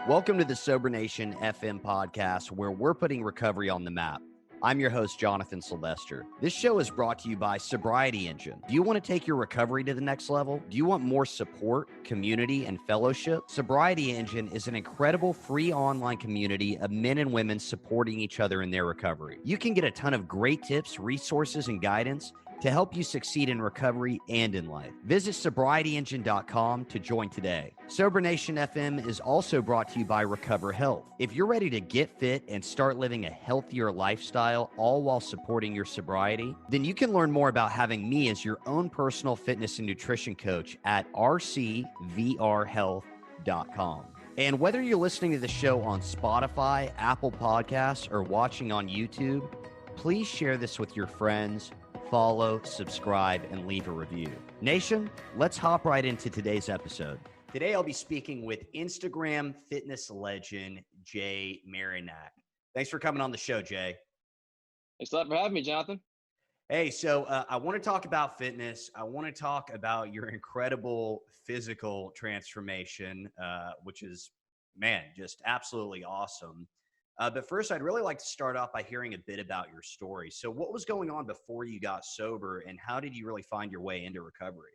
Welcome to the Sober Nation FM podcast, where we're putting recovery on the map. I'm your host, Jonathan Sylvester. This show is brought to you by Sobriety Engine. Do you want to take your recovery to the next level? Do you want more support, community, and fellowship? Sobriety Engine is an incredible free online community of men and women supporting each other in their recovery. You can get a ton of great tips, resources, and guidance to help you succeed in recovery and in life. Visit sobrietyengine.com to join today. Sober Nation FM is also brought to you by Recover Health. If you're ready to get fit and start living a healthier lifestyle, all while supporting your sobriety, then you can learn more about having me as your own personal fitness and nutrition coach at rcvrhealth.com. And whether you're listening to the show on Spotify, Apple Podcasts, or watching on YouTube, please share this with your friends. Follow, subscribe, and leave a review. Nation, let's hop right into today's episode. Today, I'll be speaking with Instagram fitness legend, Jay Maryniak. Thanks for coming on the show, Jay. Thanks a lot for having me, Jonathan. Hey, so I want to talk about fitness. I want to talk about your incredible physical transformation, which is, man, just absolutely awesome. But first, I'd really like to start off by hearing a bit about your story. So what was going on before you got sober, and how did you really find your way into recovery?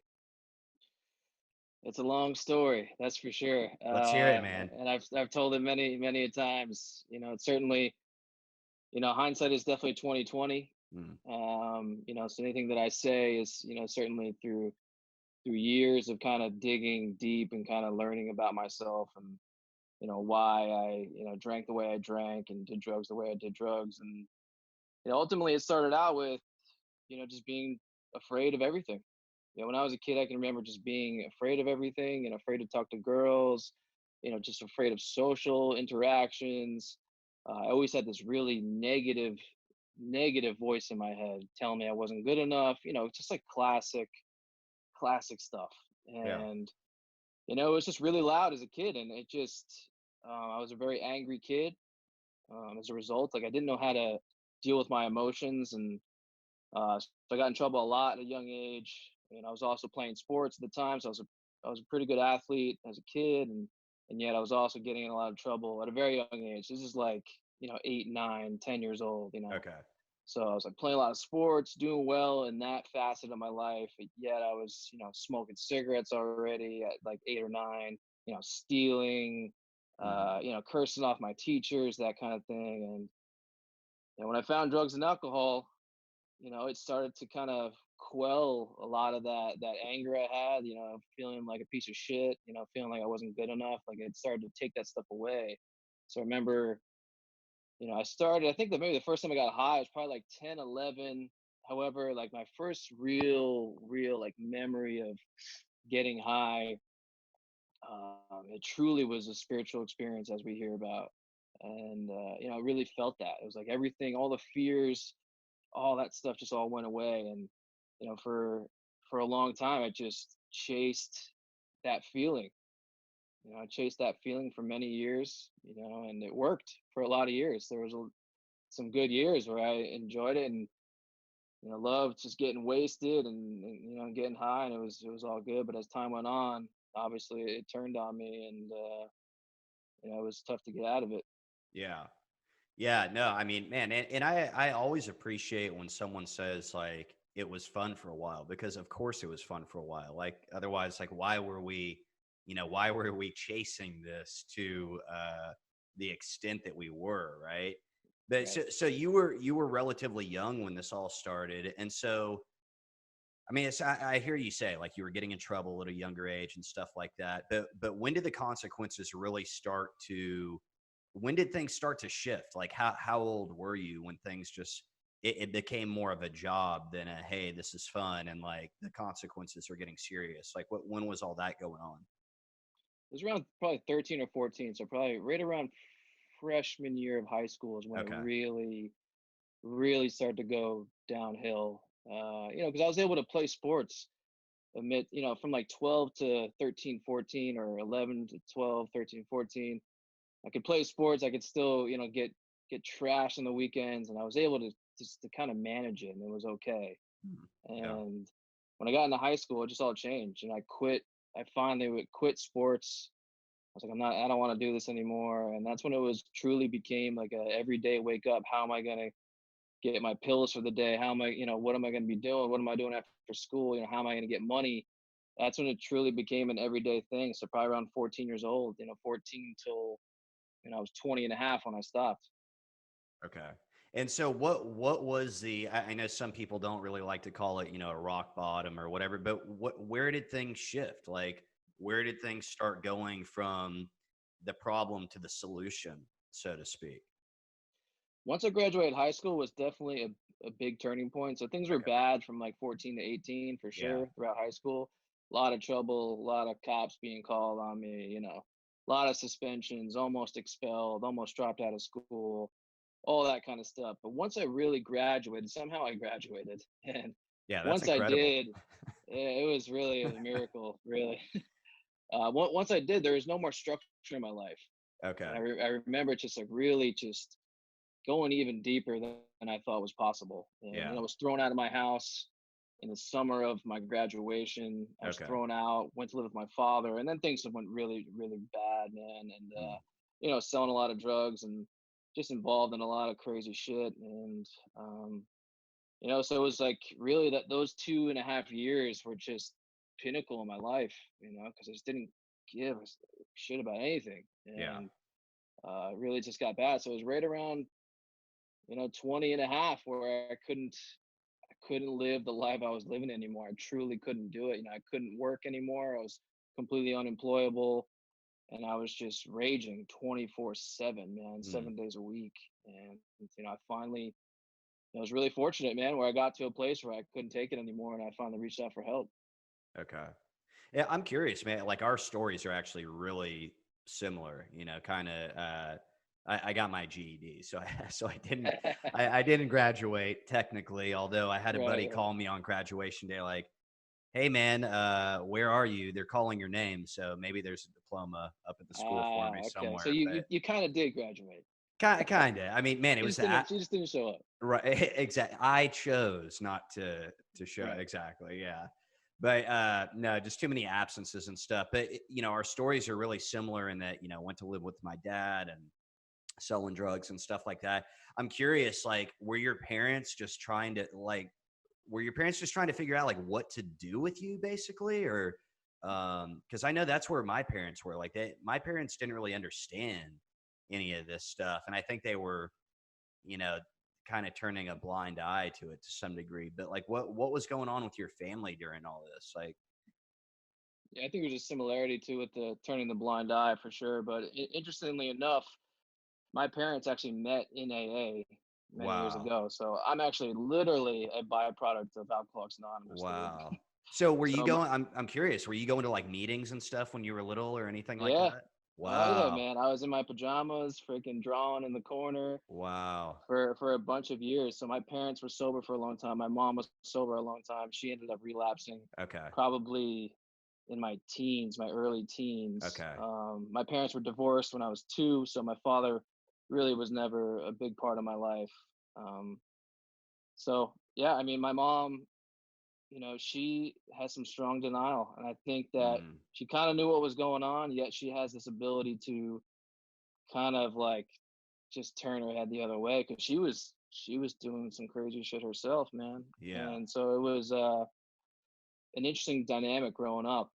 It's a long story, that's for sure. Let's hear it, man. And I've told it many a times. You know, it's certainly, hindsight is definitely 2020. So anything that I say is, certainly through years of kind of digging deep and kind of learning about myself and why I, drank the way I drank and did drugs the way I did drugs. And, ultimately it started out with, just being afraid of everything. When I was a kid, I can remember just being afraid of everything and afraid to talk to girls, just afraid of social interactions. I always had this really negative voice in my head telling me I wasn't good enough, just like classic stuff. Yeah. And, it was just really loud as a kid. And it just, I was a very angry kid. As a result, like I didn't know how to deal with my emotions, and so I got in trouble a lot at a young age. And I was also playing sports at the time, so I was a pretty good athlete as a kid, and yet I was also getting in a lot of trouble at a very young age. This is like 8, 9, 10 years old. Okay. So I was like playing a lot of sports, doing well in that facet of my life. Yet I was, smoking cigarettes already at like 8 or 9, stealing, cursing off my teachers, that kind of thing. And when I found drugs and alcohol, it started to kind of quell a lot of that anger I had, feeling like a piece of shit, feeling like I wasn't good enough. Like it started to take that stuff away. So I remember, I think that maybe the first time I got high was probably like 10, 11. However, like my first real like memory of getting high, it truly was a spiritual experience, as we hear about. And, I really felt that. It was like everything, all the fears, all that stuff just all went away. And, for a long time, I just chased that feeling. I chased that feeling for many years, and it worked for a lot of years. There was some good years where I enjoyed it and, loved just getting wasted and getting high, and it was all good. But as time went on, obviously it turned on me, and, it was tough to get out of it. Yeah. Yeah. No, I mean, man, and I always appreciate when someone says like it was fun for a while, because of course it was fun for a while. Like otherwise, like why were we chasing this to the extent that we were, right? But Right. so you were relatively young when this all started, and so I mean, I hear you say like you were getting in trouble at a younger age and stuff like that. But when did the consequences really start to? When did things start to shift? Like how old were you when things just it became more of a job than a hey, this is fun, and like the consequences are getting serious? Like when was all that going on? It was around probably 13 or 14. So probably right around freshman year of high school is when it Okay. really started to go downhill. Because I was able to play sports from like 12 to 13, 14, or 11 to 12, 13, 14. I could play sports. I could still, get trashed on the weekends, and I was able to just to kind of manage it, and it was okay. Yeah. And when I got into high school, it just all changed, and I quit. I finally would quit sports. I was like, I don't want to do this anymore. And that's when it was truly became like a everyday wake up. How am I going to get my pills for the day? How am I, what am I going to be doing? What am I doing after school? How am I going to get money? That's when it truly became an everyday thing. So probably around 14 years old, 14 till, I was 20 and a half when I stopped. Okay. And so what was I know some people don't really like to call it, a rock bottom or whatever, but where did things shift? Like, where did things start going from the problem to the solution, so to speak? Once I graduated high school was definitely a big turning point. So things were Okay. bad from like 14 to 18 for Yeah. sure throughout high school. A lot of trouble, a lot of cops being called on me, a lot of suspensions, almost expelled, almost dropped out of school, all that kind of stuff. But once I really graduated, somehow I graduated. And Yeah, that's once I incredible. did, it was really a miracle, really. Once I did, there was no more structure in my life. Okay. And I remember just like really just going even deeper than I thought was possible. And Yeah. I was thrown out of my house in the summer of my graduation. I was Okay. thrown out, went to live with my father, and then things went really, really bad, man. And Mm. selling a lot of drugs and just involved in a lot of crazy shit. And so it was like really that those 2.5 years were just pinnacle in my life, because I just didn't give a shit about anything. Yeah. And it really just got bad. So it was right around 20 and a half where I couldn't live the life I was living anymore. I truly couldn't do it. I couldn't work anymore. I was completely unemployable, and I was just raging 24/7, man, Mm. 7 days a week. And I finally, I was really fortunate, man, where I got to a place where I couldn't take it anymore, and I finally reached out for help. Okay. Yeah, I'm curious, man. Like, our stories are actually really similar, kind of, I got my GED, so I didn't graduate technically, although I had a buddy Right, right. call me on graduation day, like, "Hey man, where are you? They're calling your name." So maybe there's a diploma up at the school for me Okay. So somewhere, you but you, you kind of did graduate. kind of. I mean, man, it You was just didn't. You just didn't show up. right. Exactly. I chose not to show. Right. Exactly. Yeah. But no, just too many absences and stuff. But our stories are really similar in that went to live with my dad and selling drugs and stuff like that. I'm curious, like, were your parents just trying to figure out like what to do with you, basically, or because I know that's where my parents were. Like, my parents didn't really understand any of this stuff, and I think they were, you know, kind of turning a blind eye to it to some degree. But like, what was going on with your family during all this? Like, Yeah, I think there's a similarity to it, the turning the blind eye for sure. But interestingly enough, my parents actually met in AA many years wow, ago. So I'm actually literally a byproduct of Alcoholics Anonymous, dude. wow. So were you So going? I'm curious. Were you going to like meetings and stuff when you were little or anything like yeah, that? oh yeah, Wow, man. I was in my pajamas, freaking drawing in the corner wow. for a bunch of years. So my parents were sober for a long time. My mom was sober a long time. She ended up relapsing Okay, probably in my teens, my early teens. okay. My parents were divorced when I was 2, so my father really was never a big part of my life. Um, so yeah, I mean, my mom, she has some strong denial, and I think that Mm, she kind of knew what was going on, yet she has this ability to kind of like just turn her head the other way because she was doing some crazy shit herself, man. yeah. And so it was an interesting dynamic growing up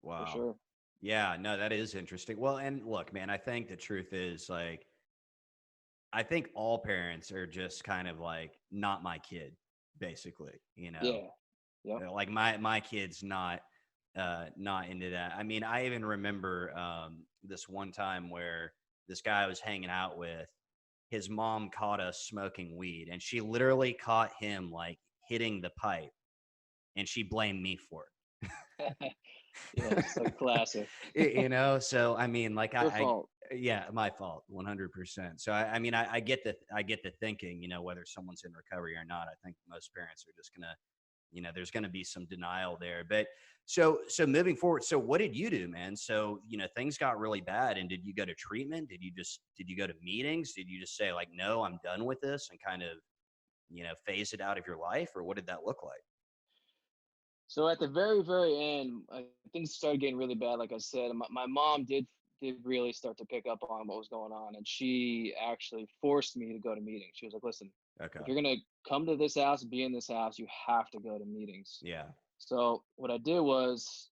for Wow. sure. Yeah. No, that is interesting. Well, and look, man, I think the truth is like I think all parents are just kind of like not my kid, basically. Yeah. Yep. Like my kid's not into that. I mean, I even remember this one time where this guy I was hanging out with, his mom caught us smoking weed, and she literally caught him like hitting the pipe, and she blamed me for Yeah, so it. classic. So I mean, like Her I fault. yeah, my fault, 100%. So I mean, I get the thinking, whether someone's in recovery or not. I think most parents are just gonna, there's gonna be some denial there. But so moving forward, so what did you do, man? So things got really bad, and did you go to treatment? Did you go to meetings? Did you just say like, no, I'm done with this, and kind of phase it out of your life, or what did that look like? So at the very, very end, things started getting really bad. Like I said, my mom did did really start to pick up on what was going on. And she actually forced me to go to meetings. She was like, listen, Okay. if you're going to come to this house, be in this house, you have to go to meetings. Yeah. So what I did was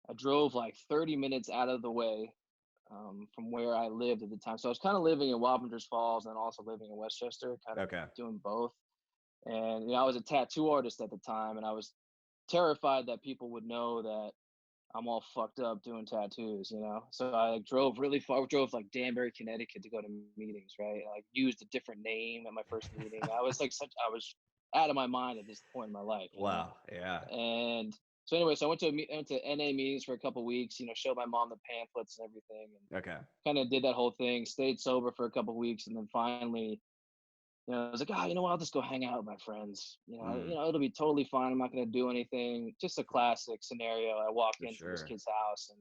I drove like 30 minutes out of the way from where I lived at the time. So I was kind of living in Wappingers Falls and also living in Westchester, kind of Okay. doing both. And I was a tattoo artist at the time, and I was terrified that people would know that I'm all fucked up doing tattoos. So I like drove really far. I drove like Danbury, Connecticut to go to meetings, right? I like used a different name at my first meeting. I was out of my mind at this point in my life. Wow. Yeah. And so anyway, so I went to NA meetings for a couple weeks, showed my mom the pamphlets and everything, and Okay. kind of did that whole thing, stayed sober for a couple weeks, and then finally, I was like, you know what, I'll just go hang out with my friends. It'll be totally fine. I'm not going to do anything. Just a classic scenario. I walk For into this sure. kid's house, and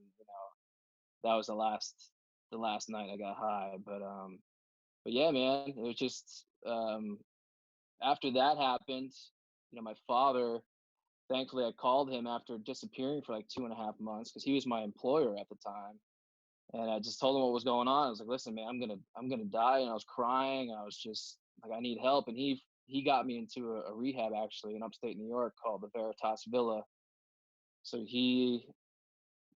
that was the last night I got high. But yeah, man, it was just after that happened. My father, thankfully, I called him after disappearing for like 2.5 months because he was my employer at the time. And I just told him what was going on. I was like, listen, man, I'm gonna die. And I was crying. And I was just like, I need help. And he got me into a rehab actually in upstate New York called the Veritas Villa. So he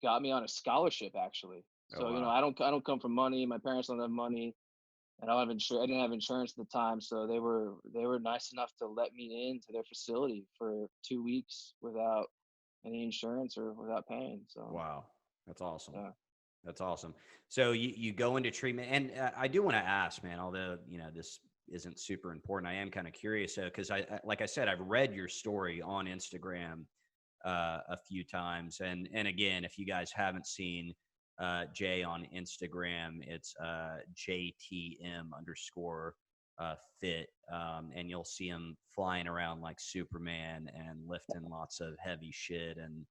got me on a scholarship actually. Oh, So wow. I don't come from money. My parents don't have money, and I didn't have insurance at the time. So they were nice enough to let me into their facility for 2 weeks without any insurance or without paying. So Wow. That's awesome. yeah. That's awesome. So you go into treatment, and I do want to ask, man, although, this isn't super important, I am kind of curious, because like I said, I've read your story on Instagram a few times. And again, if you guys haven't seen Jay on Instagram, it's JTM_fit. And you'll see him flying around like Superman and lifting lots of heavy shit. And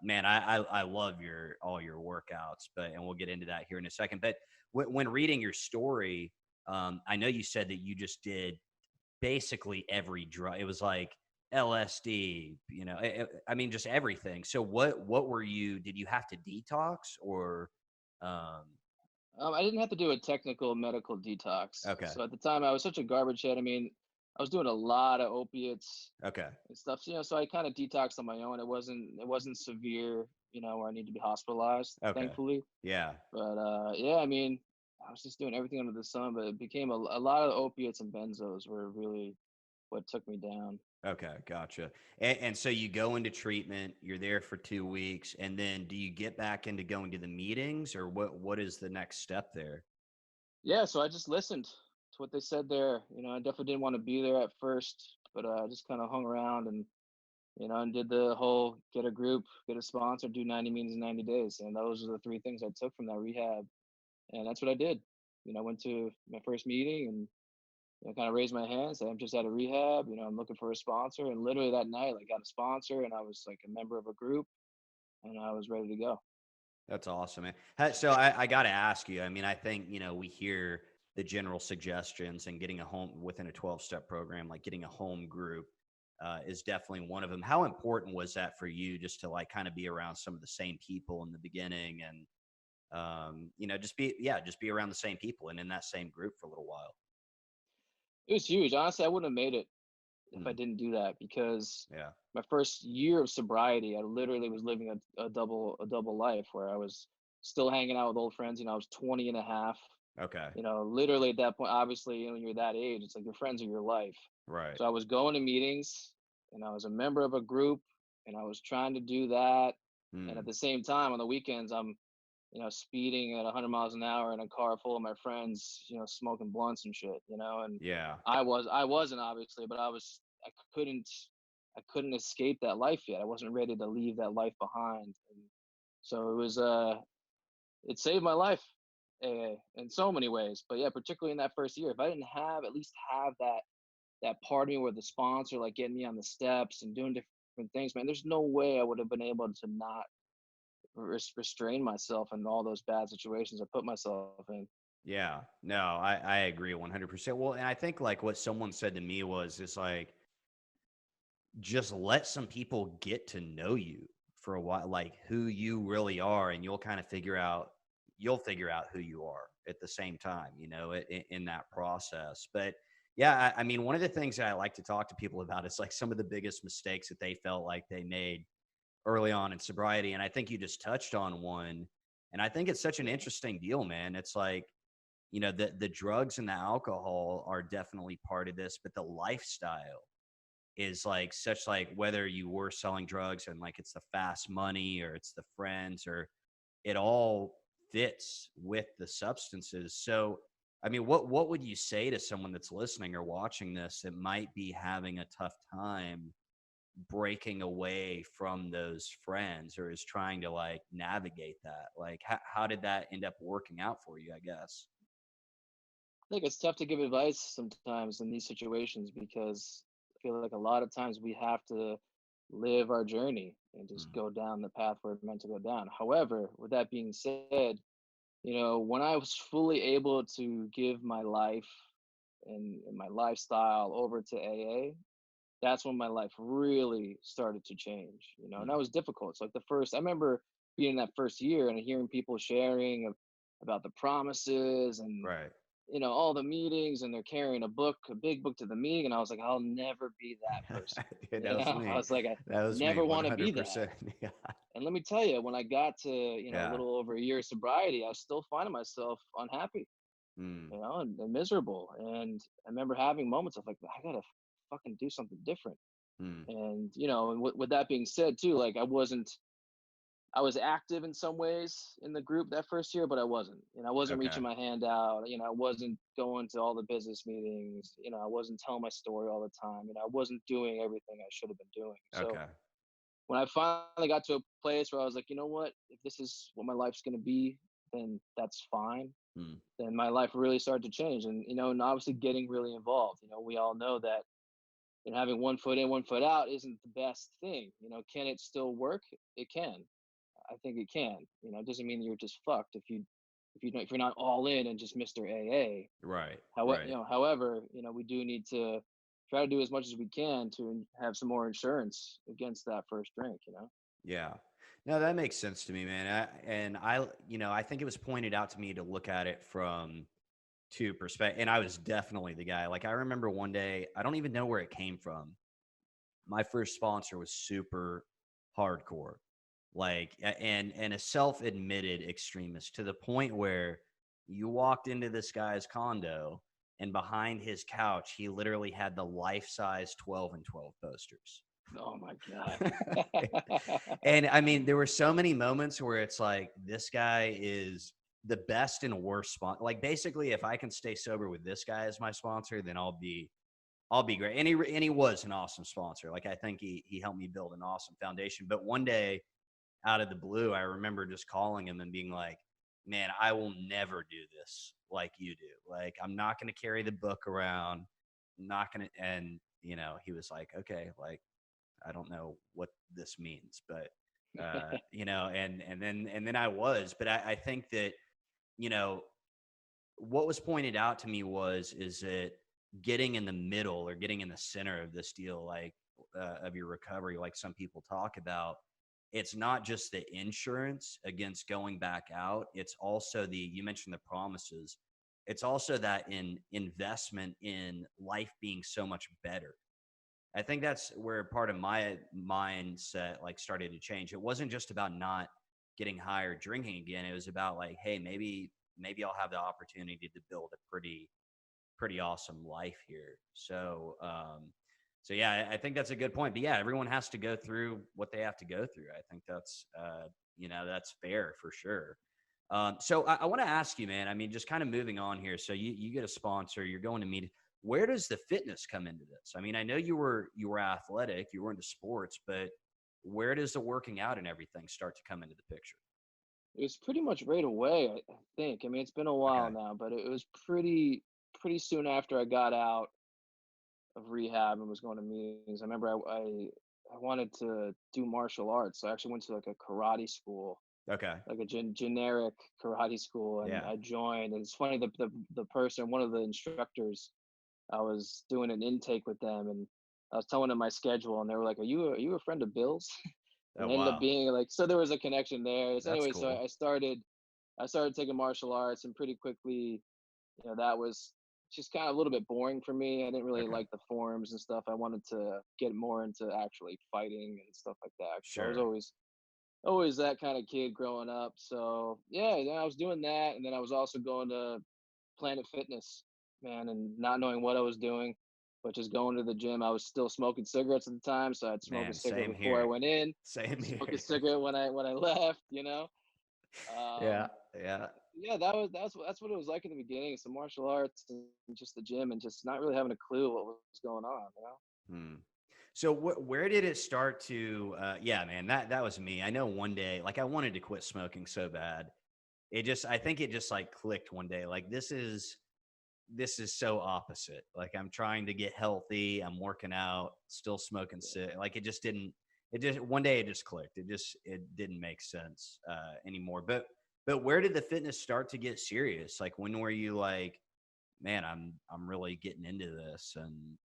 man, I love all your workouts, and we'll get into that here in a second. But when reading your story, I know you said that you just did basically every drug. It was like LSD, I mean, just everything. So what did you have to detox or, um, I didn't have to do a technical medical detox. okay. So at the time, I was such a garbage head. I mean, I was doing a lot of opiates Okay. and stuff. So I kind of detoxed on my own. It wasn't severe, where I need to be hospitalized, Okay. thankfully. Yeah. But yeah, I mean, I was just doing everything under the sun. But it became a lot of opiates and benzos were really what took me down. Okay. Gotcha. And so you go into treatment, you're there for 2 weeks, and then do you get back into going to the meetings, or what is the next step there? Yeah, so I just listened to what they said there. I definitely didn't want to be there at first, but I just kind of hung around and did the whole get a group, get a sponsor, do 90 meetings in 90 days. And those are the three things I took from that rehab. And that's what I did. I went to my first meeting and kind of raised my hand, said, I'm just out of rehab. I'm looking for a sponsor. And literally that night, I got a sponsor and I was like a member of a group and I was ready to go. That's awesome, man. So I got to ask you, I mean, I think, we hear the general suggestions, and getting a home within a 12-step program, like getting a home group is definitely one of them. How important was that for you, just to like kind of be around some of the same people in the beginning, and, just be around the same people and in that same group for a little while? It was huge. Honestly, I wouldn't have made it if I Mm, didn't do that because yeah. my first year of sobriety, I literally was living a double life where I was still hanging out with old friends. I was 20 and a half. Okay. Literally at that point, obviously, when you're that age, it's like your friends are your life. Right. So I was going to meetings and I was a member of a group and I was trying to do that. And at Mm, the same time, on the weekends, I'm, speeding at 100 miles an hour in a car full of my friends, smoking blunts and shit. And yeah. I wasn't obviously, but I couldn't, I couldn't escape that life yet. I wasn't ready to leave that life behind. And so it saved my life in so many ways. But yeah, particularly in that first year, if I didn't at least have that part of me where the sponsor like getting me on the steps and doing different things, man, there's no way I would have been able to not restrain myself in all those bad situations I put myself in. Yeah, no, I agree 100%. Well, and I think like what someone said to me was, it's like, just let some people get to know you for a while, like who you really are, and you'll figure out who you are at the same time, in that process. But yeah, I mean, one of the things that I like to talk to people about is like some of the biggest mistakes that they felt like they made early on in sobriety. And I think you just touched on one. And I think it's such an Yeah. interesting deal, man. It's like, the drugs and the alcohol are definitely part of this, but the lifestyle is like such, like whether you were selling drugs and like it's the fast money or it's the friends, or it all fits with the substances. So, I mean, what would you say to someone that's listening or watching this that might be having a tough time breaking away from those friends, or is trying to like navigate that? Like, how did that end up working out for you, I guess? I think it's tough to give advice sometimes in these situations because I feel like a lot of times we have to live our journey and just Mm, go down the path we're meant to go down. However, with that being said, when I was fully able to give my life and my lifestyle over to AA, that's when my life really started to change, and mm, that was difficult. So like I remember being in that first year and hearing people sharing about the promises and right. all the meetings, and they're carrying a big book to the meeting, and I was like, I'll never be that person. Yeah, that was I me. was like, I That was me, never want to be that. 100%. Yeah. And let me tell you, when I got to a Yeah. little over a year of sobriety, I was still finding myself unhappy, Mm, and miserable. And I remember having moments of like, I gotta fucking do something different. mm. And and with that being said too, like I was active in some ways in the group that first year, but I wasn't. I wasn't Okay. reaching my hand out. I wasn't going to all the business meetings. I wasn't telling my story all the time. I wasn't doing everything I should have been doing. So Okay. when I finally got to a place where I was like, you know what, if this is what my life's gonna be, then that's fine. Mm, Then my life really started to change, and obviously getting really involved. We all know that having one foot in, one foot out isn't the best thing. Can it still work? It can. I think it can. It doesn't mean you're just fucked if you're not all in and just Mr. AA. right. Right. However, we do need to try to do as much as we can to have some more insurance against that first drink. Yeah. No, that makes sense to me, man. I think it was pointed out to me to look at it from two perspectives. And I was definitely the guy. Like, I remember one day, I don't even know where it came from. My first sponsor was super hardcore, like, and a self-admitted extremist, to the point where you walked into this guy's condo, and behind his couch, he literally had the life-size 12 and 12 posters. Oh my god. And I mean, there were so many moments where it's like, this guy is the best and worst sponsor. Like, basically, if I can stay sober with this guy as my sponsor, then I'll be great. And he was an awesome sponsor. Like, I think he helped me build an awesome foundation. But one day, out of the blue, I remember just calling him and being like, man, I will never do this like you do. Like, I'm not going to carry the book around. I'm not going to. And, he was like, okay, like, I don't know what this means, but, and then I was, but I think that, you know, what was pointed out to me is that getting in the middle, or getting in the center of this deal, like, of your recovery, like some people talk about, it's not just the insurance against going back out. It's also you mentioned the promises. It's also that investment in life being so much better. I think that's where part of my mindset like started to change. It wasn't just about not getting high or drinking again. It was about like, hey, maybe I'll have the opportunity to build a pretty awesome life here. So yeah, I think that's a good point. But yeah, everyone has to go through what they have to go through. I think that's fair for sure. So I want to ask you, man. I mean, just kind of moving on here. So you get a sponsor, you're going to meet. Where does the fitness come into this? I mean, I know you were athletic, you were into sports, but where does the working out and everything start to come into the picture? It was pretty much right away, I think. I mean, it's been a while Okay. now, but it was pretty soon after I got out of rehab and was going to meetings. I remember I wanted to do martial arts, so I actually went to like a karate school, Okay. like a generic karate school, and Yeah. I joined. And it's funny, the person, one of the instructors, I was doing an intake with them, and I was telling them my schedule, and they were like, "Are you a friend of Bill's?" It Oh, ended up wow. being like, so there was a connection there. So That's anyway, so cool. I started taking martial arts, and pretty quickly, that was just kind of a little bit boring for me. I didn't really Okay. like the forms and stuff. I wanted to get more into actually fighting and stuff like that. So I was Sure. always that kind of kid growing up. So yeah, then I was doing that, and then I was also going to Planet Fitness, man, and not knowing what I was doing, but just going to the gym. I was still smoking cigarettes at the time, so I'd smoke a Man, cigarette same before I here. went in, Same smoke a here. cigarette when I left. Yeah. Um, Yeah. yeah, that's what it was like in the beginning. Some martial arts and just the gym, and just not really having a clue what was going on. Hmm. So where did it start to yeah, man, that was me. I know one day, like I wanted to quit smoking so bad. I think it just like clicked one day. Like this is so opposite. Like I'm trying to get healthy, I'm working out, still smoking cig. Like it just one day it just clicked. It didn't make sense anymore. But where did the fitness start to get serious? Like when were you like, man, I'm really getting into this and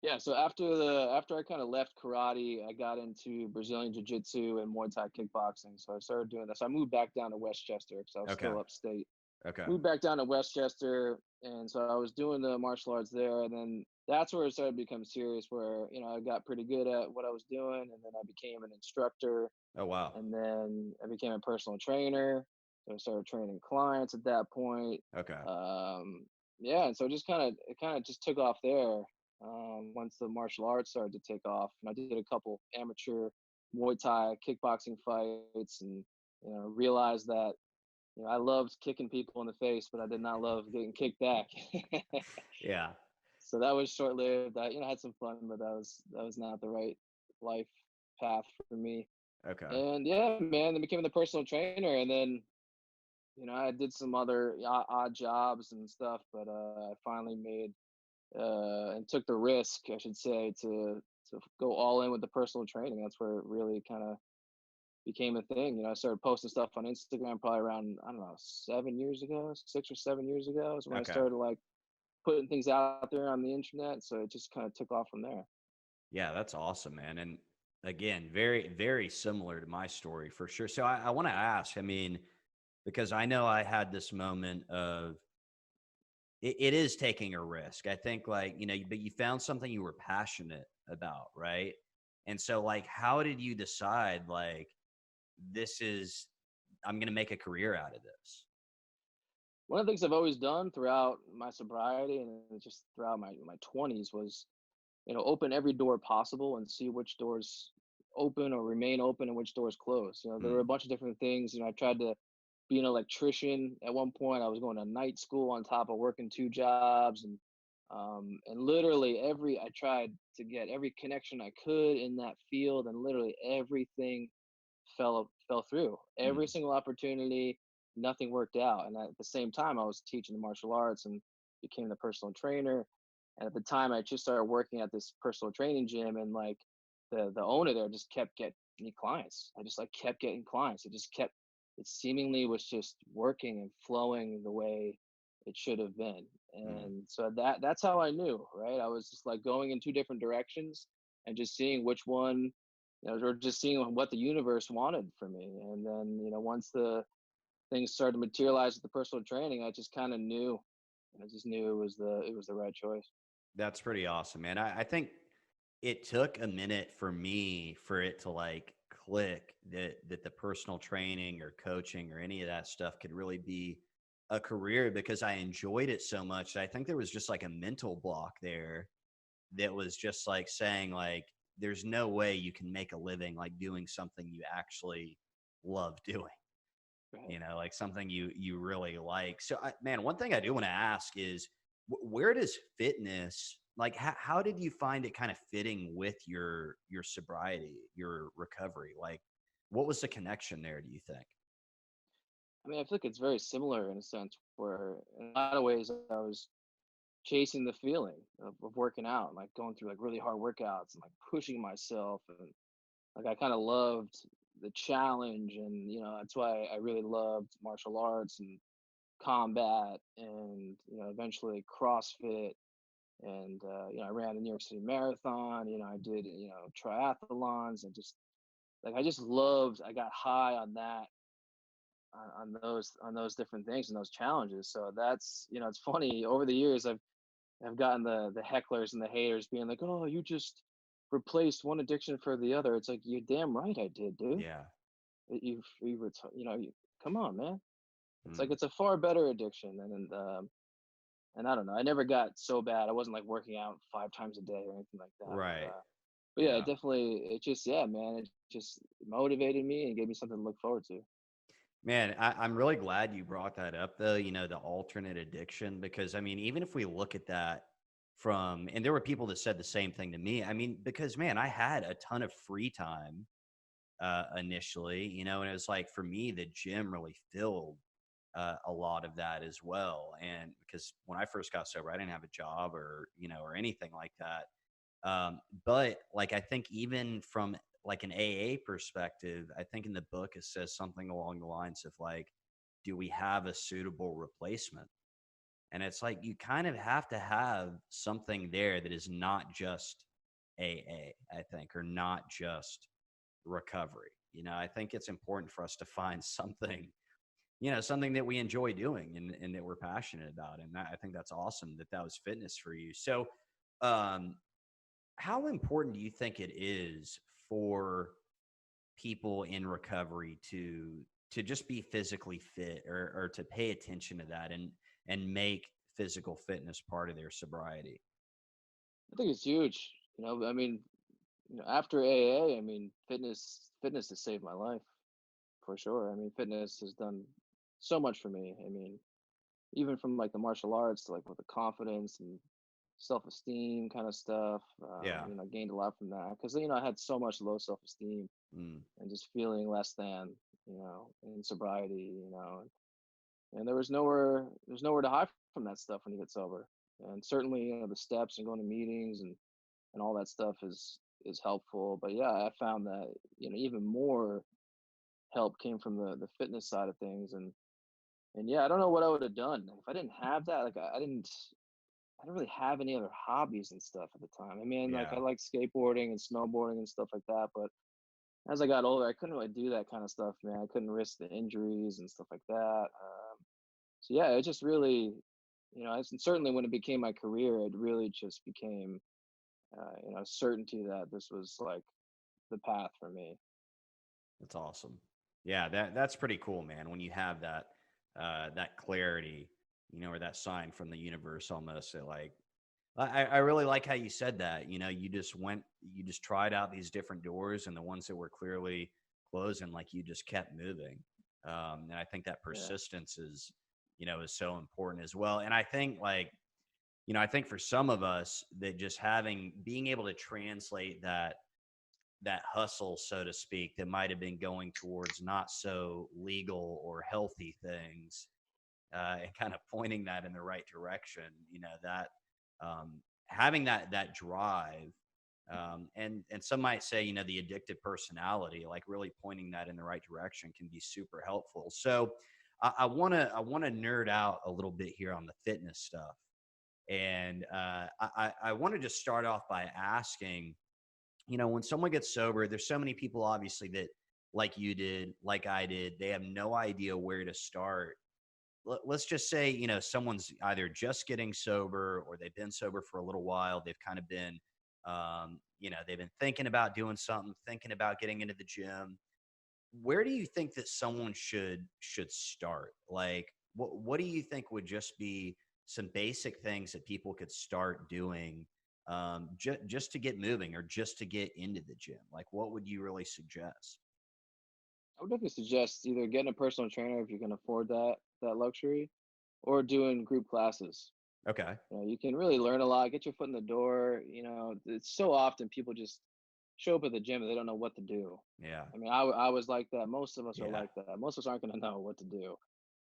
Yeah, so after I kind of left karate, I got into Brazilian jiu-jitsu and Muay Thai kickboxing. So I started doing that. So I moved back down to Westchester because I was okay. still upstate. Okay. Moved back down to Westchester, and so I was doing the martial arts there, and then that's where it started to become serious. Where I got pretty good at what I was doing, and then I became an instructor, Oh, wow. and then I became a personal trainer. So I started training clients at that point. Okay. Um, yeah, and so it kind of just took off there. Once the martial arts started to take off, and I did a couple amateur Muay Thai kickboxing fights, and realized that I loved kicking people in the face, but I did not love getting kicked back. Yeah. So that was short lived. I had some fun, but that was not the right life path for me. Okay. And yeah, man, then became the personal trainer, and then I did some other odd jobs and stuff, but I finally made and took the risk, I should say, to go all in with the personal training. That's where it really kind of became a thing. I started posting stuff on Instagram probably around, I don't know, 7 years ago, 6 or 7 years ago is when I Okay. started like putting things out there on the internet. So it just kind of took off from there. Yeah, that's awesome, man. And again, very, very similar to my story for sure. So I want to ask, I mean, because I know I had this moment of it is taking a risk. I think like, but you found something you were passionate about, right? And so like, how did you decide like, this is, I'm going to make a career out of this? One of the things I've always done throughout my sobriety and just throughout my 20s was, open every door possible and see which doors open or remain open and which doors close. There were Hmm. a bunch of different things. I tried to be an electrician at one point. I was going to night school on top of working two jobs, and literally I tried to get every connection I could in that field, and literally everything fell through. Every Hmm. single opportunity, nothing worked out. And at the same time, I was teaching the martial arts and became the personal trainer. And at the time, I just started working at this personal training gym, and like the owner there just kept getting me clients. I just like kept getting clients. It seemingly was just working and flowing the way it should have been. Hmm. And so that's how I knew, right? I was just like going in two different directions and just seeing which one, or just seeing what the universe wanted for me. And then, once the things started to materialize with the personal training, I just kind of knew. I just knew it was the right choice. That's pretty awesome, man. I think it took a minute for me for it to like click that the personal training or coaching or any of that stuff could really be a career because I enjoyed it so much. I think there was just like a mental block there that was just like saying like there's no way you can make a living like doing something you actually love doing, Right. like something you really like. So man, one thing I do want to ask is where does fitness like how did you find it kind of fitting with your sobriety, your recovery? Like what was the connection there, do you think? I mean, I feel like it's very similar in a sense where in a lot of ways I was chasing the feeling of working out, like going through like really hard workouts and like pushing myself, and like I kind of loved the challenge, and that's why I really loved martial arts and combat, and eventually CrossFit. And I ran the New York City Marathon. I did triathlons, and just like I just loved. I got high on that, on those different things and those challenges. So that's it's funny, over the years I've gotten the hecklers and the haters being like, oh, you just replaced one addiction for the other. It's like, you're damn right I did, dude. Yeah. Come on, man. It's like Mm. it's a far better addiction. And I don't know, I never got so bad. I wasn't like working out 5 times a day or anything like that. Right. But yeah, Yeah. it just, yeah, man, it just motivated me and gave me something to look forward to. Man, I'm really glad you brought that up, though, the alternate addiction, because I mean, even if we look at that and there were people that said the same thing to me. I mean, because man, I had a ton of free time initially, and it was like for me, the gym really filled a lot of that as well. And because when I first got sober, I didn't have a job or anything like that. But like, I think even from like an AA perspective, I think in the book it says something along the lines of like, do we have a suitable replacement? And it's like, you kind of have to have something there that is not just AA, I think, or not just recovery. I think it's important for us to find something that we enjoy doing and that we're passionate about. And I think that's awesome that was fitness for you. So, um, how important do you think it is for people in recovery to just be physically fit or to pay attention to that and make physical fitness part of their sobriety? I think it's huge. I mean, after AA, I mean, fitness has saved my life for sure. I mean, fitness has done so much for me. I mean, even from like the martial arts to like with the confidence and self-esteem kind of stuff. Yeah. Gained a lot from that because I had so much low self-esteem Mm, and just feeling less than, in sobriety, and there's nowhere to hide from that stuff when you get sober. And certainly, the steps and going to meetings and all that stuff is helpful. But yeah, I found that even more help came from the fitness side of things. And yeah, I don't know what I would have done if I didn't have that. Like I didn't really have any other hobbies and stuff at the time. I mean, like I yeah. liked skateboarding and snowboarding and stuff like that, but as I got older, I couldn't really do that kind of stuff, man. I couldn't risk the injuries and stuff like that. So yeah, it just really, certainly when it became my career, it really just became, certainty that this was like the path for me. That's awesome. Yeah, that's pretty cool, man. When you have that clarity, or that sign from the universe almost, that like, I really like how you said that. You just tried out these different doors, and the ones that were clearly closing, like you just kept moving. And I think that Yeah. persistence is so important as well. And I think I think for some of us that just being able to translate that hustle, so to speak, that might have been going towards not so legal or healthy things, and kind of pointing that in the right direction, that having that drive, and some might say, the addictive personality, like really pointing that in the right direction can be super helpful. So I want to nerd out a little bit here on the fitness stuff, and I want to just start off by asking, when someone gets sober, there's so many people obviously that, like you did, like I did, they have no idea where to start. Let's just say, someone's either just getting sober or they've been sober for a little while. They've kind of been, they've been thinking about doing something, thinking about getting into the gym. Where do you think that someone should start? Like, what do you think would just be some basic things that people could start doing, just to get moving or just to get into the gym? Like, what would you really suggest? I would definitely suggest either getting a personal trainer if you can afford that luxury, or doing group classes. Okay. You can really learn a lot, get your foot in the door. It's so often people just show up at the gym and they don't know what to do. Yeah. I mean, I was like that. Most of us are Yeah. like that. Most of us aren't going to know what to do.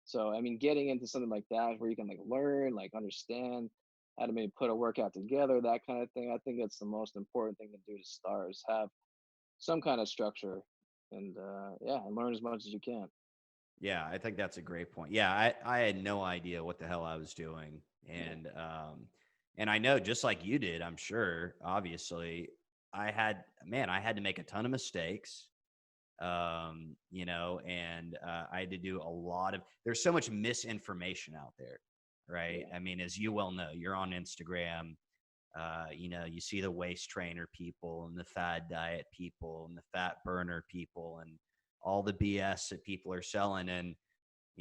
So, I mean, getting into something like that where you can like learn, like understand how to maybe put a workout together, that kind of thing. I think that's the most important thing to do to start, is have some kind of structure, and yeah, and learn as much as you can. Yeah, I think that's a great point. Yeah, I had no idea what the hell I was doing. Yeah. And And I know just like you did, I'm sure, obviously, I had to make a ton of mistakes, and I had to do a lot of, there's so much misinformation out there, right? Yeah. I mean, as you well know, you're on Instagram, you see the waist trainer people and the fad diet people and the fat burner people and all the BS that people are selling. And,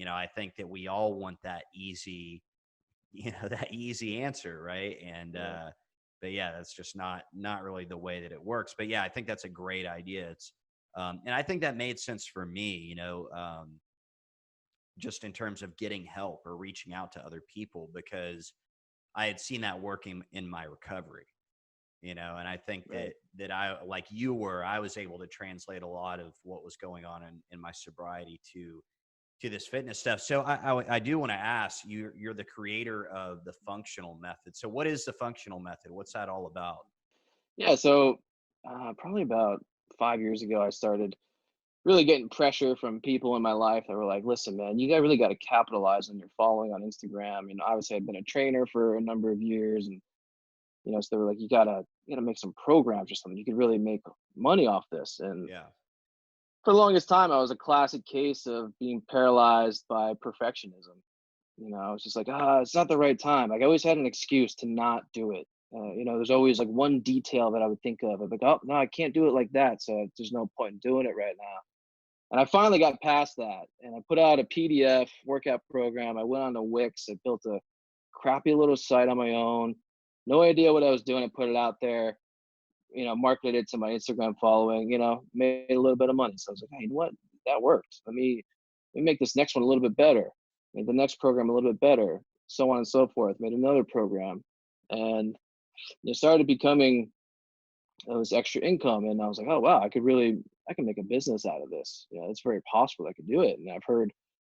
I think that we all want that easy, that easy answer, right? And Yeah. but yeah, that's just not really the way that it works. But yeah, I think that's a great idea. It's and I think that made sense for me, just in terms of getting help or reaching out to other people, because I had seen that working in my recovery, and I think Right. that like I was able to translate a lot of what was going on in my sobriety to this fitness stuff. So I do want to ask you, you're the creator of the functional method. So what is the functional method? What's that all about? Yeah. So probably about 5 years ago, I started really getting pressure from people in my life that were like, listen, man, you got really got to capitalize on your following on Instagram. Obviously I've been a trainer for a number of years, and so they were like, you gotta make some programs or something. You could really make money off this. And Yeah. for the longest time, I was a classic case of being paralyzed by perfectionism. I was just like, it's not the right time. Like I always had an excuse to not do it. There's always like one detail that I would think of. I'm like, oh no, I can't do it like that. So there's no point in doing it right now. And I finally got past that, and I put out a PDF workout program. I went on to Wix. I built a crappy little site on my own. No idea what I was doing. I put it out there, marketed it to my Instagram following, made a little bit of money. So I was like, hey, you know what? That worked. Let me make this next one a little bit better. Made the next program a little bit better, so on and so forth. Made another program, and it started becoming this extra income. And I was like, oh wow, I can make a business out of this. It's very possible I could do it. And I've heard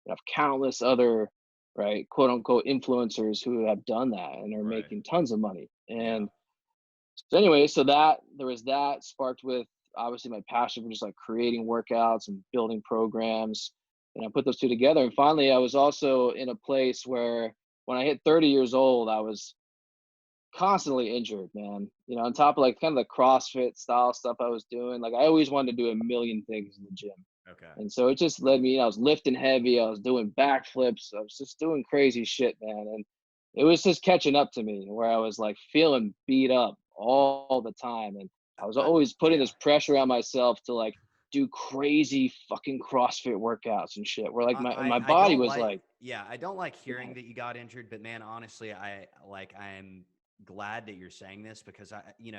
of countless other, right, quote unquote influencers who have done that and are Right. making tons of money. Yeah. And so anyway, so that there was that sparked with obviously my passion for just like creating workouts and building programs. And I put those two together. And finally, I was also in a place where when I hit 30 years old, I was constantly injured, man. On top of like kind of the CrossFit style stuff I was doing, like I always wanted to do a million things in the gym. Okay. And so it just led me, I was lifting heavy, I was doing backflips, I was just doing crazy shit, man. And it was just catching up to me where I was like feeling beat up all the time. And I was always putting Yeah. this pressure on myself to like do crazy fucking CrossFit workouts and shit. Where like my I body don't was like, like, yeah, I don't like hearing yeah, that you got injured, but man, honestly, I'm glad that you're saying this, because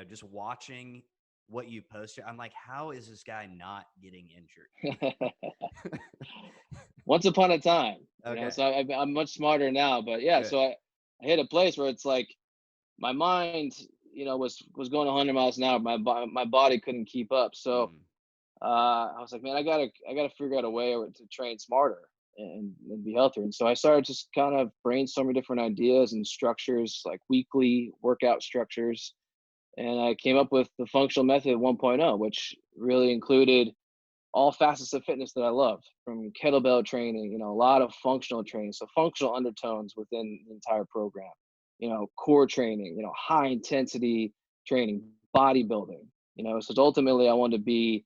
just watching what you posted, I'm like, how is this guy not getting injured? once upon a time, Okay. so I'm much smarter now. But yeah, Good. so I hit a place where it's like my mind, was going 100 miles an hour. My body couldn't keep up. So Mm, I was like, man, I gotta figure out a way to train smarter and be healthier. And so I started just kind of brainstorming different ideas and structures, like weekly workout structures. And I came up with the functional method 1.0, which really included all facets of fitness that I love, from kettlebell training, a lot of functional training. So functional undertones within the entire program, core training, high intensity training, bodybuilding, so ultimately I wanted to be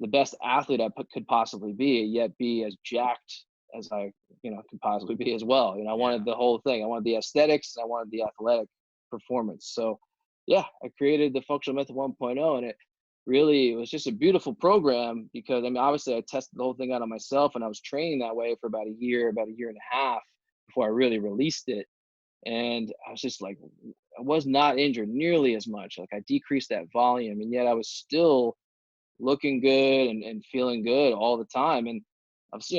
the best athlete I could possibly be, yet be as jacked as I, could possibly be as well. I yeah. wanted the whole thing. I wanted the aesthetics and I wanted the athletic performance. So yeah, I created the functional method 1.0, and it was just a beautiful program because obviously I tested the whole thing out on myself, and I was training that way for about a year and a half before I really released it. And I was just like, I was not injured nearly as much. Like I decreased that volume, and yet I was still looking good and feeling good all the time. And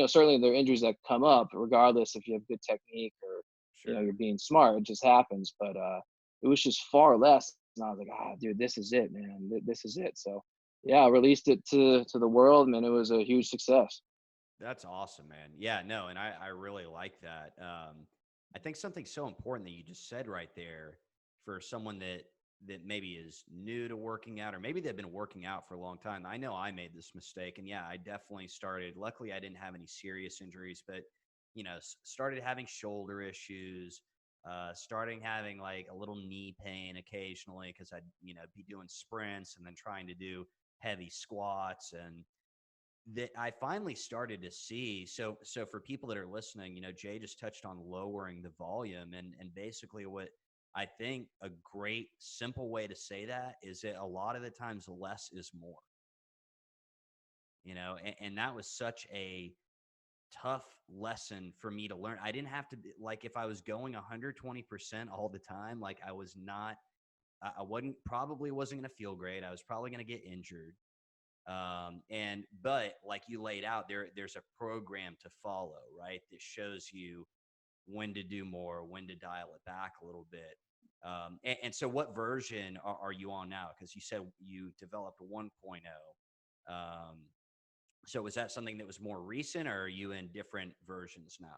certainly there are injuries that come up regardless if you have good technique or Sure. you're being smart. It just happens. But it was just far less. And I was like, dude, this is it, man. This is it. So yeah, I released it to the world, man. It was a huge success. That's awesome, man. Yeah, no, and I really like that. I think something so important that you just said right there, for someone that maybe is new to working out, or maybe they've been working out for a long time. I know I made this mistake, and yeah, I definitely started. Luckily, I didn't have any serious injuries, but started having shoulder issues. starting having like a little knee pain occasionally because I'd, be doing sprints and then trying to do heavy squats. And that I finally started to see. So for people that are listening, Jay just touched on lowering the volume, and basically what I think a great simple way to say that is that a lot of the times less is more, and that was such a tough lesson for me to learn. I didn't have to be like, if I was going 120% all the time, like I was not, I wasn't going to feel great. I was probably going to get injured. But like you laid out there's a program to follow, right? That shows you when to do more, when to dial it back a little bit. And so what version are you on now? Because you said you developed 1.0. So was that something that was more recent, or are you in different versions now?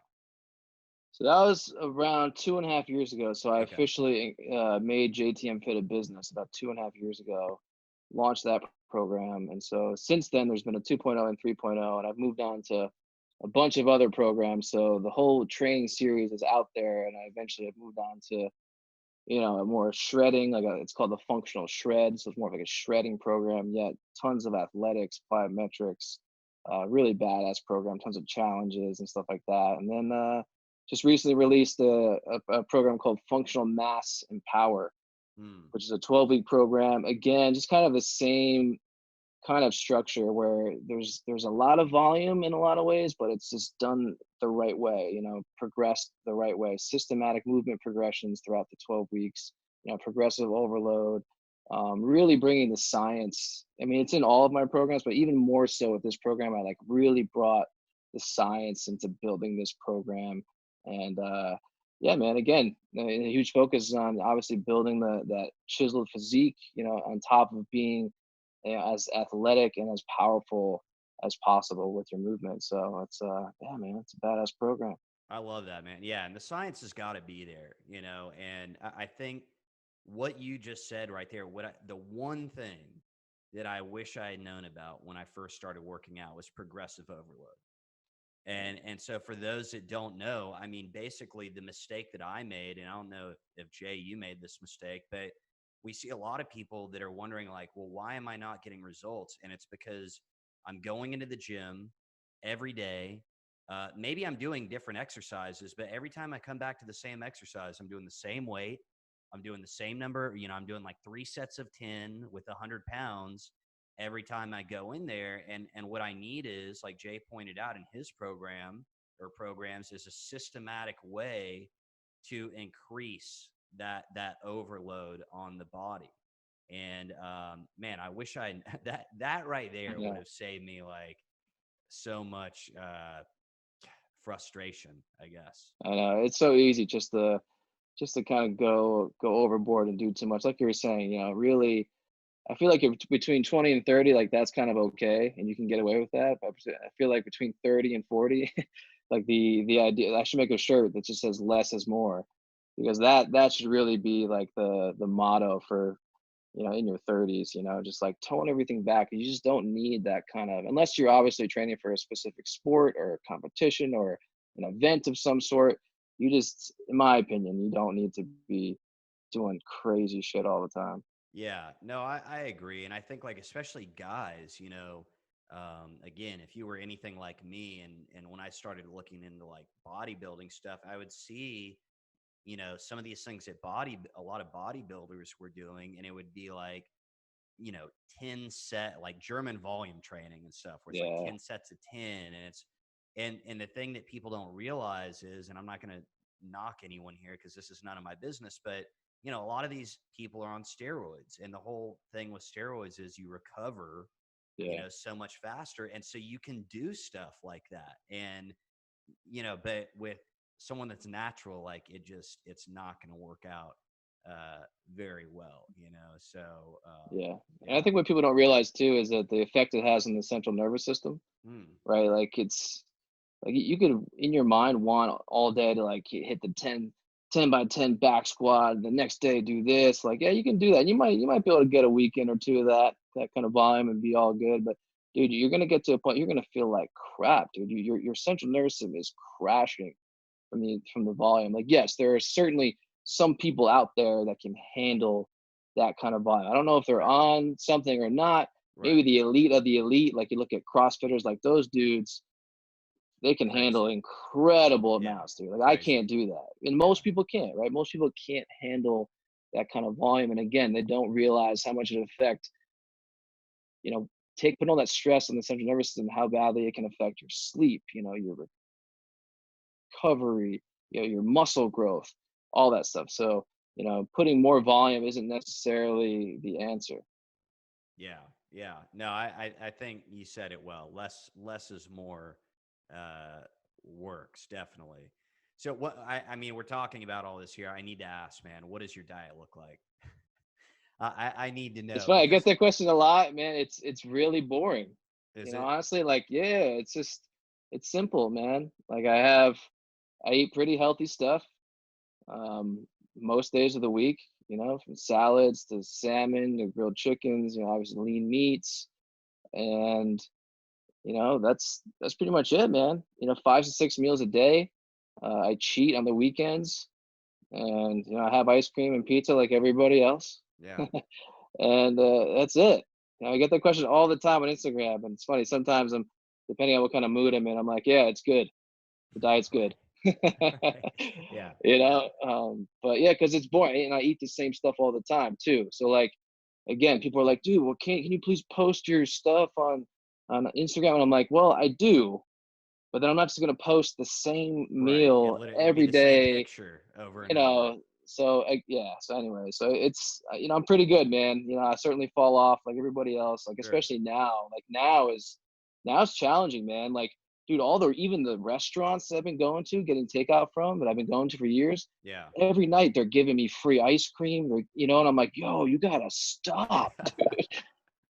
So that was around 2.5 years ago. So I Okay. officially made JTM Fit a business about 2.5 years ago, launched that program. And so since then, there's been a 2.0 and 3.0, and I've moved on to a bunch of other programs. So the whole training series is out there, and I eventually have moved on to, a more shredding, it's called the functional shred. So it's more of like a shredding program, yet tons of athletics, plyometrics, really badass program, tons of challenges and stuff like that. And then just recently released a program called Functional Mass and Power, which is a 12-week program. Again, just kind of the same kind of structure where there's a lot of volume in a lot of ways, but it's just done the right way, progressed the right way, systematic movement progressions throughout the 12 weeks, progressive overload, really bringing the science. I mean, it's in all of my programs, but even more so with this program, I like really brought the science into building this program. And yeah, man, again, a huge focus on obviously building that chiseled physique, on top of being, as athletic and as powerful as possible with your movement. So it's yeah, man, it's a badass program. I love that, man. Yeah, and the science has got to be there, and I think what you just said right there, the one thing that I wish I had known about when I first started working out was progressive overload. And so for those that don't know, I mean, basically the mistake that I made, and I don't know if Jay, you made this mistake, but we see a lot of people that are wondering like, well, why am I not getting results? And it's because I'm going into the gym every day. Maybe I'm doing different exercises, but every time I come back to the same exercise, I'm doing the same weight. I'm doing the same number. I'm doing like 3 sets of 10 with 100 pounds every time I go in there. And what I need is, like Jay pointed out in his program or programs, is a systematic way to increase that overload on the body. And man, I wish that right there Yeah, would have saved me like so much frustration, I guess. I know it's so easy just to kind of go overboard and do too much, like you were saying. Really, I feel like if between 20 and 30, like that's kind of okay, and you can get away with that. But I feel like between 30 and 40, like the idea, I should make a shirt that just says "less is more," because that should really be like the motto for, in your 30s. Just like tone everything back. You just don't need that kind of, unless you're obviously training for a specific sport or a competition or an event of some sort. You just, in my opinion, you don't need to be doing crazy shit all the time. Yeah, no, I agree. And I think like, especially guys, again, if you were anything like me, and when I started looking into like bodybuilding stuff, I would see, some of these things that a lot of bodybuilders were doing, and it would be like, you know, 10 set, like German volume training and stuff, where it's like Yeah, 10 sets of 10. And and the thing that people don't realize is, and I'm not going to knock anyone here because this is none of my business, but a lot of these people are on steroids, and the whole thing with steroids is you recover, yeah. so much faster. And so you can do stuff like that. And, but with someone that's natural, like it's not going to work out very well, So, Yeah. And I yeah. think what people don't realize too is that the effect it has on the central nervous system, Mm. right? Like it's like you could in your mind want all day to like hit the 10 by 10 back squat, the next day do this. Like, yeah, you can do that. You might be able to get a weekend or two of that kind of volume and be all good. But dude, you're gonna get to a point you're gonna feel like crap, dude. Your central nervous system is crashing. from the volume. Like, yes, there are certainly some people out there that can handle that kind of volume. I don't know if they're on something or not. Maybe Right. the elite of the elite, like you look at CrossFitters, like those dudes, they can handle Crazy. incredible Yeah. amounts, dude. Like I can't Crazy. do that. And Yeah. most people can't, right? Most people can't handle that kind of volume. And again, they don't realize how much it affect, you know, put all that stress on the central nervous system, how badly it can affect your sleep, your recovery, your muscle growth, all that stuff. So, putting more volume isn't necessarily the answer. Yeah, yeah. No, I think you said it well. Less is more uh works, definitely. So what I mean, we're talking about all this here. I need to ask, man, what does your diet look like? I need to It's know funny. I get because that question a lot, man. It's really boring. is it Honestly, like, yeah, it's simple, man. Like I eat pretty healthy stuff most days of the week, from salads to salmon to grilled chickens, obviously lean meats. And, that's pretty much it, man. 5 to 6 meals a day. I cheat on the weekends and, I have ice cream and pizza like everybody else. yeah. And that's it. I get that question all the time on Instagram. And it's funny, sometimes depending on what kind of mood I'm in, I'm like, yeah, it's good. The diet's good. Right. Yeah. But yeah, because it's boring, and I eat the same stuff all the time too. So like, again, people are like, dude, well, can you please post your stuff on Instagram? And I'm like, well, I do, but then I'm not just gonna post the same Right. It meal literally it'd be every the same day, picture over and you over. know. So yeah. So anyway, so it's I'm pretty good, man. I certainly fall off like everybody else. Like Sure. especially now. Like now it's challenging, man. Like, dude, even the restaurants that I've been going to, getting takeout from, that I've been going to for years. Yeah. Every night they're giving me free ice cream, or, and I'm like, yo, you gotta stop,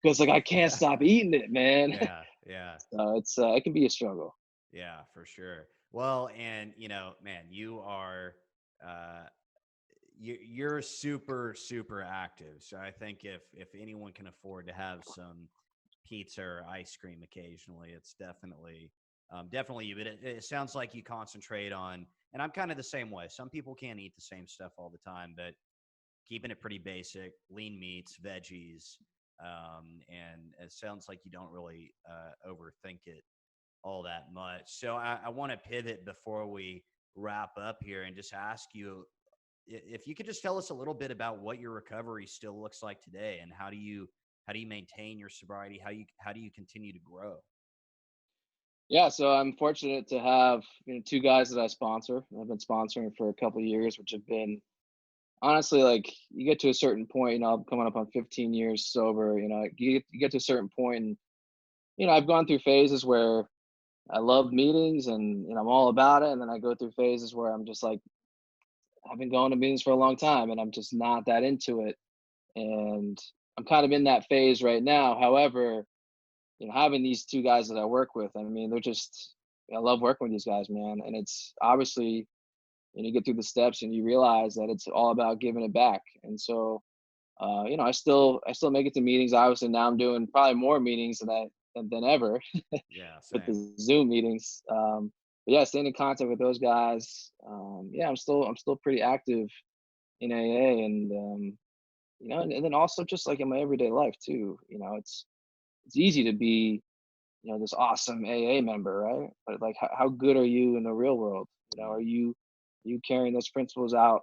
because like I can't Yeah. stop eating it, man. Yeah. Yeah. So it can be a struggle. Yeah, for sure. Well, and man, you are uh you're super super active. So I think if anyone can afford to have some pizza or ice cream occasionally, it's definitely you. But it sounds like you concentrate on, and I'm kind of the same way. Some people can't eat the same stuff all the time, but keeping it pretty basic, lean meats, veggies, and it sounds like you don't really overthink it all that much. So I want to pivot before we wrap up here and just ask you if you could just tell us a little bit about what your recovery still looks like today, and how do you maintain your sobriety? How do you continue to grow? Yeah, so I'm fortunate to have two guys that I sponsor. I've been sponsoring for a couple of years, which have been honestly, like, you get to a certain point. I'm coming up on 15 years sober. You get to a certain point, and I've gone through phases where I love meetings and I'm all about it, and then I go through phases where I'm just like, I've been going to meetings for a long time and I'm just not that into it. And I'm kind of in that phase right now. However, having these two guys that I work with, I mean, I love working with these guys, man. And it's obviously, you get through the steps and you realize that it's all about giving it back. And so, I still make it to meetings. Obviously, now I'm doing probably more meetings than ever Yeah, with same. the Zoom meetings. But yeah, staying in contact with those guys. Yeah, I'm still pretty active in AA, and and then also just like in my everyday life too. It's easy to be this awesome AA member, right? But like, how good are you in the real world? Are you carrying those principles out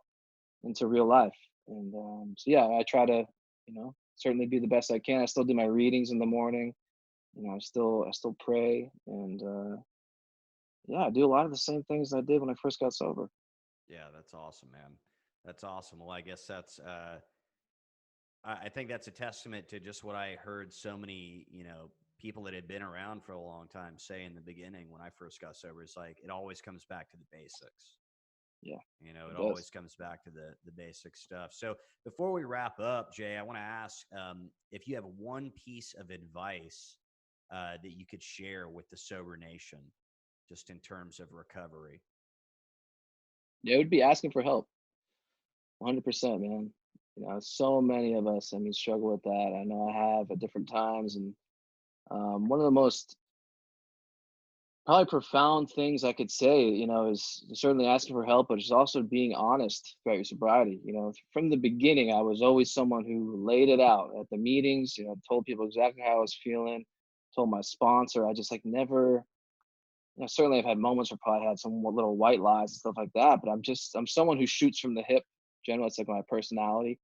into real life? And so yeah, I try to certainly do the best I can. I still do my readings in the morning. I still pray, and yeah, I do a lot of the same things I did when I first got sober. Yeah, that's awesome, man. That's awesome. Well, I guess I think that's a testament to just what I heard so many, people that had been around for a long time say in the beginning when I first got sober. It's like it always comes back to the basics. Yeah, It it always does. comes back to the basic stuff. So before we wrap up, Jay, I want to ask if you have one piece of advice that you could share with the sober nation, just in terms of recovery. Yeah, it would be asking for help. 100%, man. So many of us, I mean, struggle with that. I know I have at different times, and one of the most probably profound things I could say, is certainly asking for help, but it's also being honest about your sobriety. From the beginning, I was always someone who laid it out at the meetings, told people exactly how I was feeling, told my sponsor. I just like never, certainly I've had moments where I probably had some little white lies and stuff like that, but I'm someone who shoots from the hip. Generally, it's like my personality,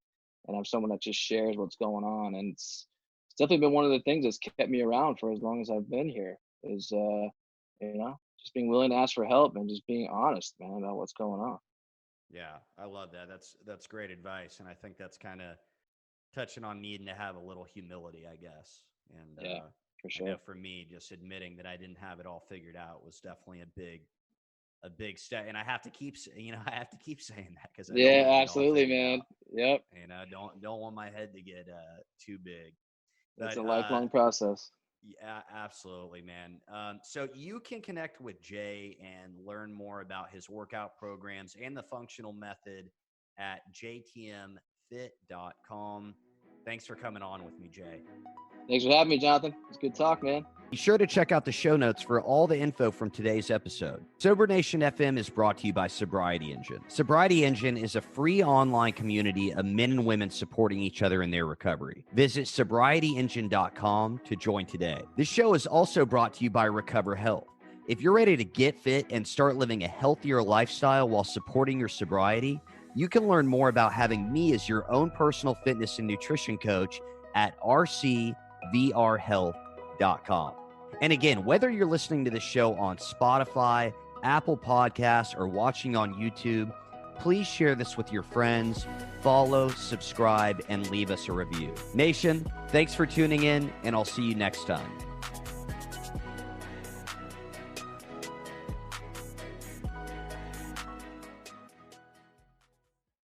and I'm someone that just shares what's going on. And it's definitely been one of the things that's kept me around for as long as I've been here is, just being willing to ask for help and just being honest, man, about what's going on. Yeah, I love that. That's great advice, and I think that's kind of touching on needing to have a little humility, I guess. And Yeah, for I know sure. for me, just admitting that I didn't have it all figured out was definitely a big step. And I have to keep, I have to keep saying that because I don't Yeah, have it all absolutely, figured man. out, Yep. and I don't want my head to get too big. It's But a lifelong process. yeah, absolutely, man. So you can connect with Jay and learn more about his workout programs and the functional method at jtmfit.com. Thanks for coming on with me, Jay. Thanks for having me, Jonathan. It's good talk, man. Be sure to check out the show notes for all the info from today's episode. Sober Nation FM is brought to you by Sobriety Engine. Sobriety Engine is a free online community of men and women supporting each other in their recovery. Visit sobrietyengine.com to join today. This show is also brought to you by Recover Health. If you're ready to get fit and start living a healthier lifestyle while supporting your sobriety, you can learn more about having me as your own personal fitness and nutrition coach at rcvrhealth.com. And again, whether you're listening to the show on Spotify, Apple Podcasts, or watching on YouTube, please share this with your friends, follow, subscribe, and leave us a review. Nation, thanks for tuning in, and I'll see you next time.